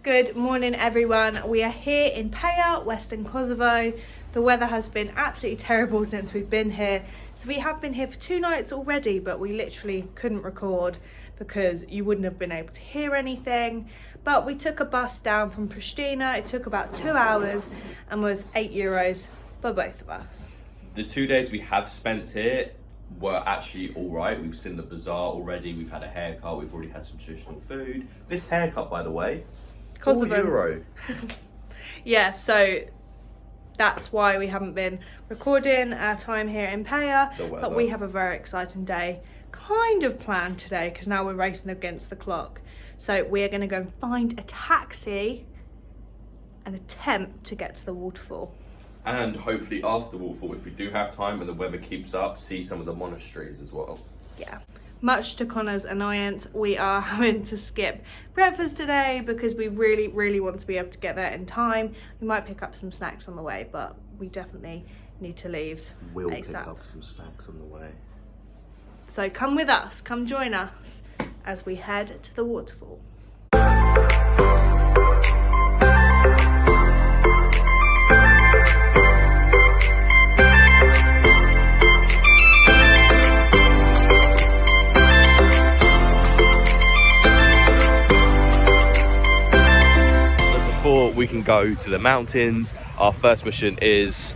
Good morning everyone. We are here in Peja, Western Kosovo. The weather has been absolutely terrible since we've been here. So we have been here for 2 nights already, but we literally couldn't record because you wouldn't have been able to hear anything. But we took a bus down from Pristina. It took about 2 hours and was €8 for both of us. The 2 days we have spent here were actually all right. We've seen the bazaar already. We've had a haircut. We've already had some traditional food. This haircut, by the way, Kosovo. €4. Yeah, so that's why we haven't been recording our time here in Peja. But we have a very exciting day kind of planned today because now we're racing against the clock. So we're going to go and find a taxi and attempt to get to the waterfall. And hopefully after the waterfall, if we do have time and the weather keeps up, see some of the monasteries as well. Yeah. Much to Connor's annoyance, we are having to skip breakfast today because we really want to be able to get there in time. We might pick up some snacks on the way, but we definitely need to leave We'll ASAP. pick up some snacks on the way. So come with us, come join us as we head to the waterfall. Before we can go to the mountains, our first mission is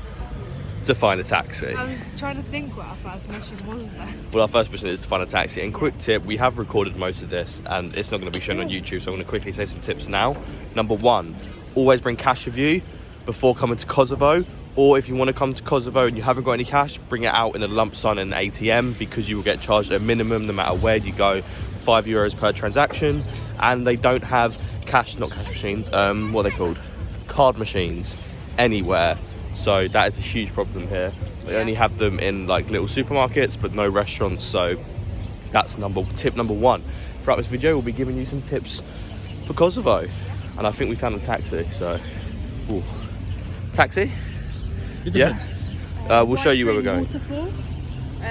to find a taxi. I was trying to think what our first mission was then. Well, our first mission is to find a taxi. And quick tip, we have recorded most of this and it's not going to be shown on YouTube, so I'm going to quickly say some tips now. Number 1, always bring cash with you before coming to Kosovo. Or if you want to come to Kosovo and you haven't got any cash, bring it out in a lump sum in an ATM because you will get charged a minimum, no matter where you go, €5 per transaction. And they don't have not cash machines, what are they called? Card machines anywhere. So that is a huge problem here. They only have them in like little supermarkets, but no restaurants. So that's tip number 1. Throughout this video, we'll be giving you some tips for Kosovo. And I think we found a taxi, so. Ooh. Taxi? Yeah. We'll show you where we're going. Waterfall.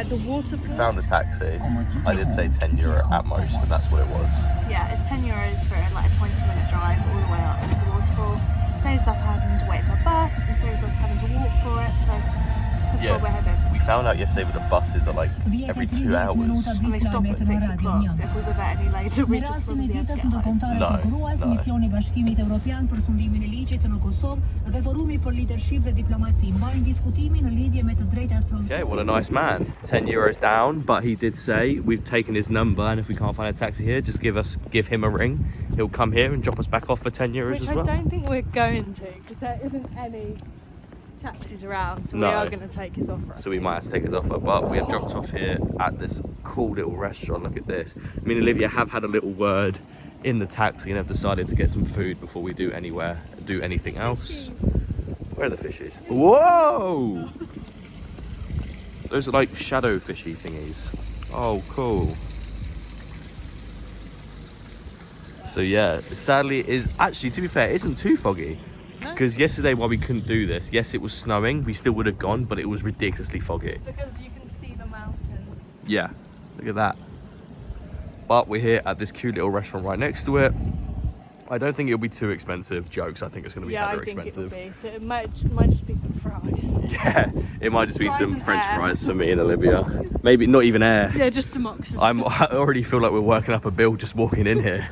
The waterfall. Found a taxi. I did say €10 at most, and that's what it was. Yeah, it's €10 for like a 20-minute drive all the way up to the waterfall. Saves us having to wait for a bus and saves us having to walk for it, so that's where we're heading. We found out yesterday that the buses are like every 2 hours. And they stop at 6 o'clock, so if we were there any later, we just wouldn't be able to get home. No. Okay, what a nice man. €10 down, but he did say we've taken his number, and if we can't find a taxi here, just give him a ring. He'll come here and drop us back off for €10 as well. Which I don't think we're going to, because there isn't any taxis around, so we are going to take his offer. So we might have to take his offer, but we have dropped off here at this cool little restaurant. Look at this. Me and Olivia have had a little word in the taxi and have decided to get some food before we do anything else. Where are the fishes? Whoa! Those are like shadow fishy thingies. Oh, cool. So yeah, sadly it is actually, to be fair, it isn't too foggy. Because yesterday while we couldn't do this, yes it was snowing, we still would have gone, but it was ridiculously foggy. Because you can see the mountains. Yeah, look at that. But we're here at this cute little restaurant right next to it. I don't think it'll be too expensive. Jokes, I think it's going to be hella expensive. Yeah, I think it will be. So it might just be some fries. Yeah, it might just be Fries some and French air. fries for me and Olivia. Maybe not even air. Yeah, just some oxygen. I already feel like we're working up a bill just walking in here.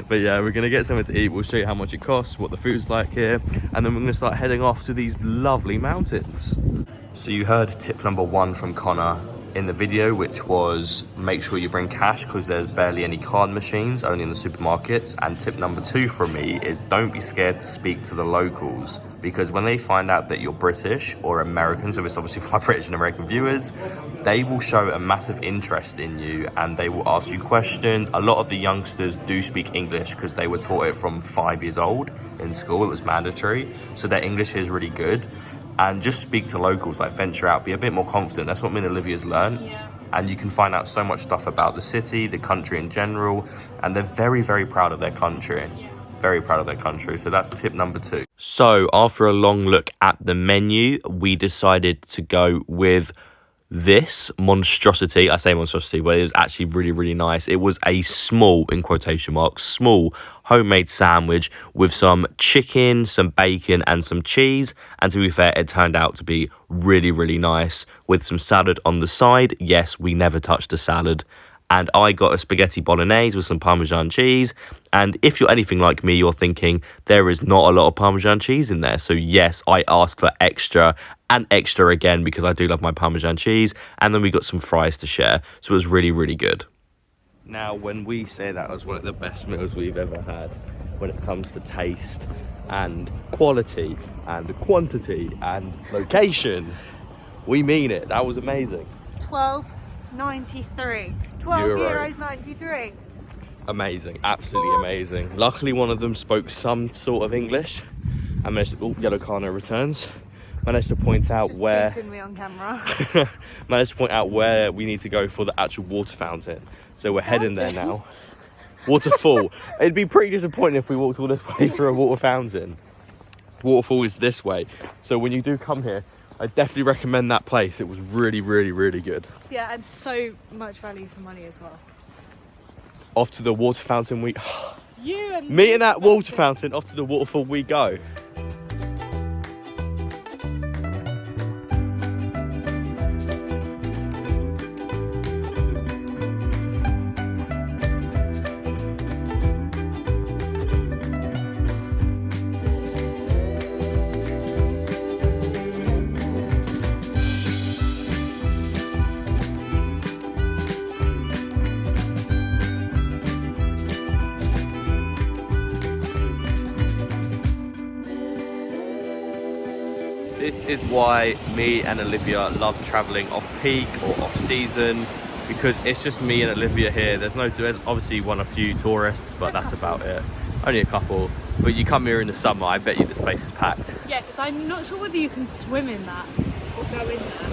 But yeah, we're going to get something to eat. We'll show you how much it costs, what the food's like here, and then we're going to start heading off to these lovely mountains. So you heard tip number 1 from Connor in the video, which was make sure you bring cash because there's barely any card machines, only in the supermarkets. And tip number 2 from me is don't be scared to speak to the locals, because when they find out that you're British or American, so it's obviously for my British and American viewers, they will show a massive interest in you and they will ask you questions. A lot of the youngsters do speak English because they were taught it from 5 years old in school. It was mandatory, so their English is really good. And just speak to locals, like venture out, be a bit more confident. That's what me and Olivia's learned. Yeah. And you can find out so much stuff about the city, the country in general, and they're very proud of their country. Very proud of their country. So that's tip number 2. So after a long look at the menu, we decided to go with this monstrosity, I say monstrosity, but it was actually really, really nice. It was a small, in quotation marks, small homemade sandwich with some chicken, some bacon and some cheese. And to be fair, it turned out to be really, really nice with some salad on the side. Yes, we never touched a salad. And I got a spaghetti bolognese with some Parmesan cheese. And if you're anything like me, you're thinking there is not a lot of Parmesan cheese in there. So yes, I asked for extra and extra again because I do love my Parmesan cheese. And then we got some fries to share. So it was really, really good. Now, when we say that was one of the best meals we've ever had when it comes to taste and quality and quantity and location, we mean it. That was amazing. 12.93. 12 euros 93. Amazing, absolutely amazing. Luckily, one of them spoke some sort of English. I managed to, yellow car, no returns. Managed to point out where. Beating me on camera. Managed to point out where we need to go for the actual water fountain. So we're heading there now. Waterfall. It'd be pretty disappointing if we walked all this way through a water fountain. Waterfall is this way. So when you do come here, I definitely recommend that place. It was really, really, really good. Yeah, and so much value for money as well. Off to the water fountain we... You and Me and that water fountain, off to the waterfall we go. This is why me and Olivia love travelling off peak or off season, because it's just me and Olivia here. There's obviously a few tourists, but that's about it. Only a couple. But you come here in the summer, I bet you this place is packed. Yeah, because I'm not sure whether you can swim in that or go in there.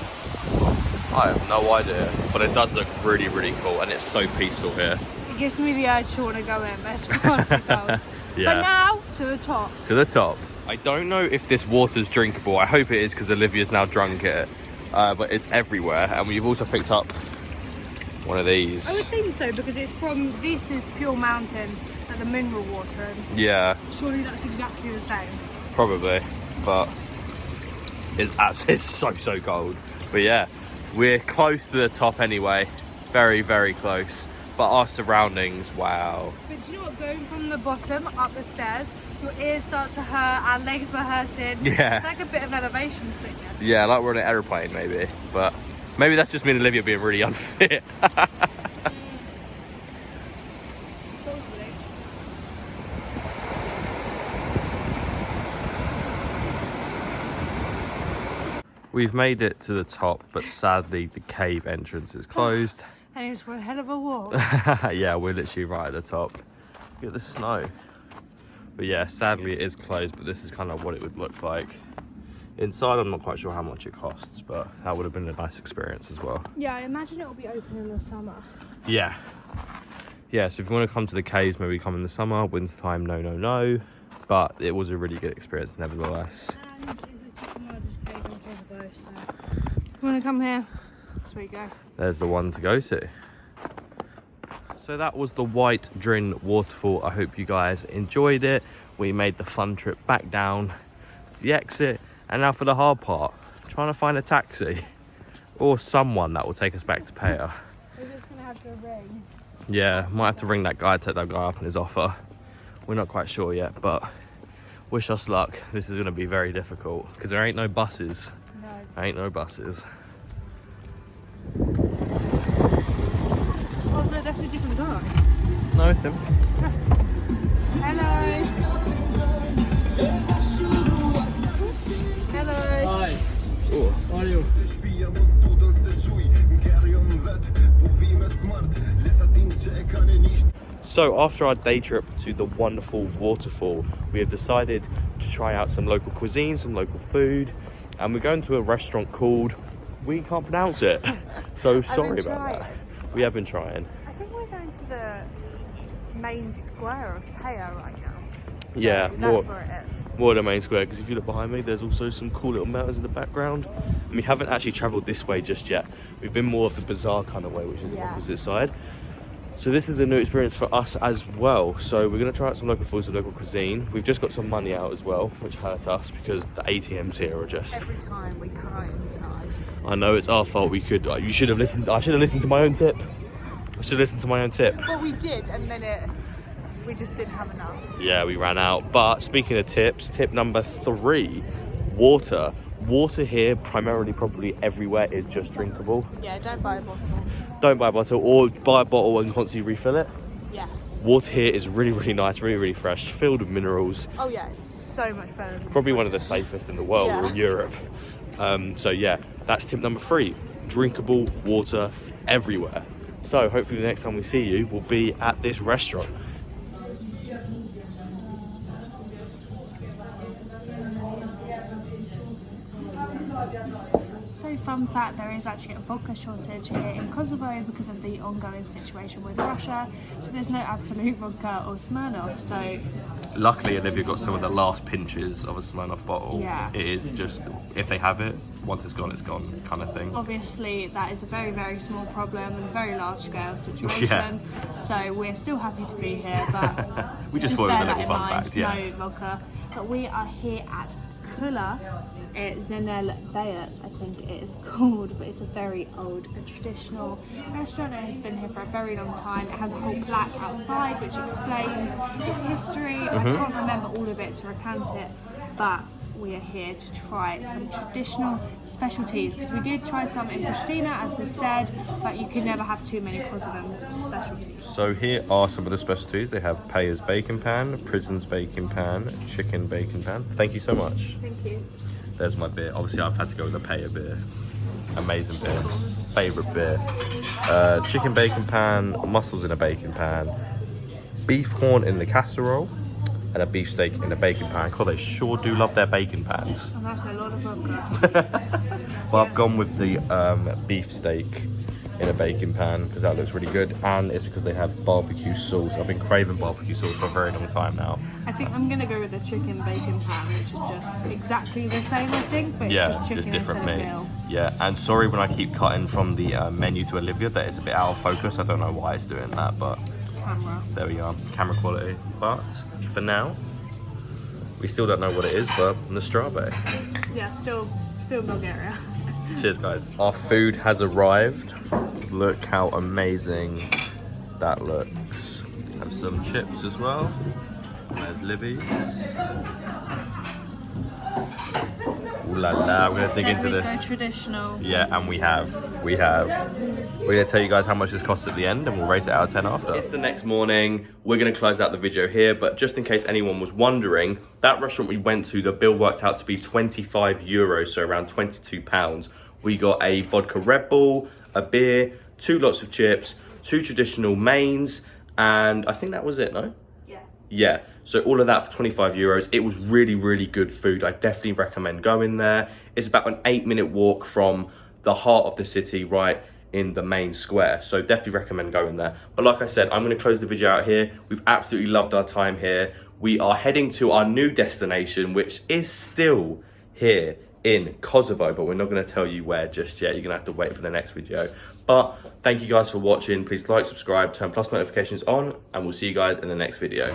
I have no idea, but it does look really, really cool, and it's so peaceful here. It gives me the urge to want to go in. There's far to go. Yeah. But now to the top. To the top. I don't know if this water's drinkable. I hope it is because Olivia's now drunk it. But it's everywhere, and we've also picked up one of these. I would think so, because this is pure mountain, like the mineral water. And yeah. surely that's exactly the same. Probably, but it's so cold. But yeah, we're close to the top anyway. Very, very close. But our surroundings, wow. But do you know what? Going from the bottom up the stairs, your ears start to hurt, our legs were hurting. Yeah. It's like a bit of elevation sickness. Yeah, like we're on an aeroplane maybe. But maybe that's just me and Olivia being really unfit. We've made it to the top, but sadly the cave entrance is closed. And it's one hell of a walk. Yeah, we're literally right at the top. Look at the snow. But yeah, sadly it is closed, but this is kind of what it would look like. Inside, I'm not quite sure how much it costs, but that would have been a nice experience as well. Yeah, I imagine it will be open in the summer. Yeah. Yeah, so if you want to come to the caves, maybe come in the summer. Winter time, no. But it was a really good experience nevertheless. And it's the second largest cave in Kosovo, so if you want to come here, that's where you go. There's the one to go to. So that was the White DRIN waterfall. I hope you guys enjoyed it. We made the fun trip back down to the exit. And now for the hard part, trying to find a taxi or someone that will take us back to Peja. We're just going to have to ring. Yeah, might have to ring that guy, take that guy up on his offer. We're not quite sure yet, but wish us luck. This is going to be very difficult because there ain't no buses. No. There ain't no buses. Oh no, that's a different guy. No, it's him. Hello. Hello. Hi. Oh. How are you? So after our day trip to the wonderful waterfall, we have decided to try out some local cuisine, some local food, and we're going to a restaurant called, we can't pronounce it, so sorry about that. We have been trying. I think we're going to the main square of Peja right now. So Yeah, that's where it is. More the main square, because if you look behind me, there's also some cool little mountains in the background. And we haven't actually travelled this way just yet. We've been more of the bazaar kind of way, which is the opposite side. So this is a new experience for us as well. So we're going to try out some local foods and local cuisine. We've just got some money out as well, which hurt us because the ATMs here are just... Every time we cry inside. I know, it's our fault. We could... You should have listened... I should have listened to my own tip. I should have listened to my own tip. Well, we did, and then we just didn't have enough. Yeah, we ran out. But speaking of tips, tip number 3, water. Water here, primarily probably everywhere, is just drinkable. Yeah, don't buy a bottle. Don't buy a bottle, or buy a bottle and constantly refill it. Yes. Water here is really, really nice, really, really fresh, filled with minerals. Oh yeah, it's so much better than Probably one of the safest in the world, or in Europe. So yeah, that's tip number 3. Drinkable water everywhere. So hopefully the next time we see you, we'll be at this restaurant. So fun fact, there is actually a vodka shortage here in Kosovo because of the ongoing situation with Russia. So there's no Absolute vodka or Smirnoff. So luckily, Olivia got some of the last pinches of a Smirnoff bottle. Yeah. It is just, if they have it, once it's gone kind of thing. obviously that is a very, very small problem and a very large scale situation. So we're still happy to be here, but We just thought it was a bear little that in fun mind, fact, yeah. No vodka. But we are here at Kula. Zenel Bayat, I think it is called, but it's a very old and traditional restaurant. It has been here for a very long time. It has a whole plaque outside which explains its history. I can't remember all of it to recount it, but we are here to try some traditional specialties because we did try some in Pristina, as we said, but you can never have too many Kosovan specialties. So here are some of the specialties. They have Peja's bacon pan, Prison's bacon pan, chicken bacon pan. Thank you so much. Thank you. There's my beer. Obviously, I've had to go with a Peja beer. Amazing beer. Favourite beer. Chicken bacon pan, mussels in a bacon pan, beef horn in the casserole, and a beef steak in a bacon pan. God, they sure do love their bacon pans. And that's a lot of vodka. Well, I've gone with the beef steak in a bacon pan because that looks really good, and it's because they have barbecue sauce. I've been craving barbecue sauce for a very long time now. I think I'm going to go with the chicken bacon pan, which is just exactly the same, I think, but it's just chicken instead of meal. Yeah, and sorry when I keep cutting from the menu to Olivia, that it's a bit out of focus. I don't know why it's doing that, but Camera. there we are, camera quality. But for now, we still don't know what it is, but Nostrave. Yeah, still Bulgaria. Cheers, guys. Our food has arrived. Look how amazing that looks. Have some chips as well. There's Livvy's. Ooh la la, we're gonna dig into this. Go traditional. Yeah, and we have. We're gonna tell you guys how much this costs at the end, and we'll rate it out of 10 after. It's the next morning. We're gonna close out the video here, but just in case anyone was wondering, that restaurant we went to, the bill worked out to be €25, so around £22. We got a vodka Red Bull, a beer, 2 lots of chips, 2 traditional mains, and I think that was it, no? Yeah, so all of that for €25. It was really, really good food. I definitely recommend going there. It's about an 8-minute walk from the heart of the city, right in the main square. So definitely recommend going there. But like I said, I'm gonna close the video out here. We've absolutely loved our time here. We are heading to our new destination, which is still here in Kosovo, but we're not gonna tell you where just yet. You're gonna have to wait for the next video. But thank you guys for watching. Please like, subscribe, turn plus notifications on, and we'll see you guys in the next video.